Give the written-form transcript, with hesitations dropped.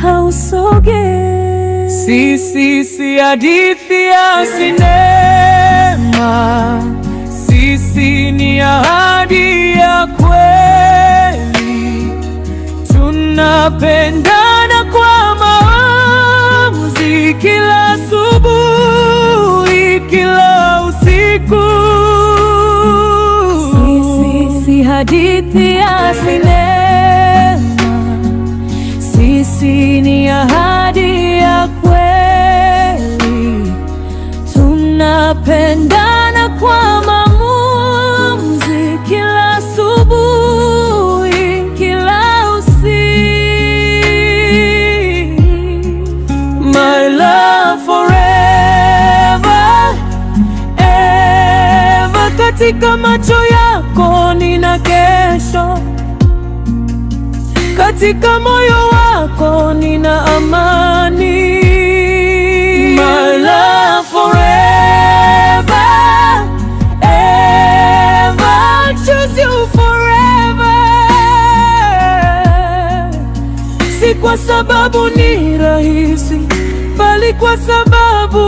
hausogei. Sisi si hadithi ya sinema, sisi ni ahadi ya kweli. Tunapendana kwa maamuzi, kila asubuhi, kila usiku. Sisi si hadithi ya sinema, sisi ni ahadi ya kweli. Tunapendana kwa maamuzi, kila asubuhi, kila usiku. My love forever, ever. Katika macho yako nina kesho, katika moyo wako nina amani. My love forever, ever. Choose you forever. Si kwa sababu ni rahisi, bali kwa sababu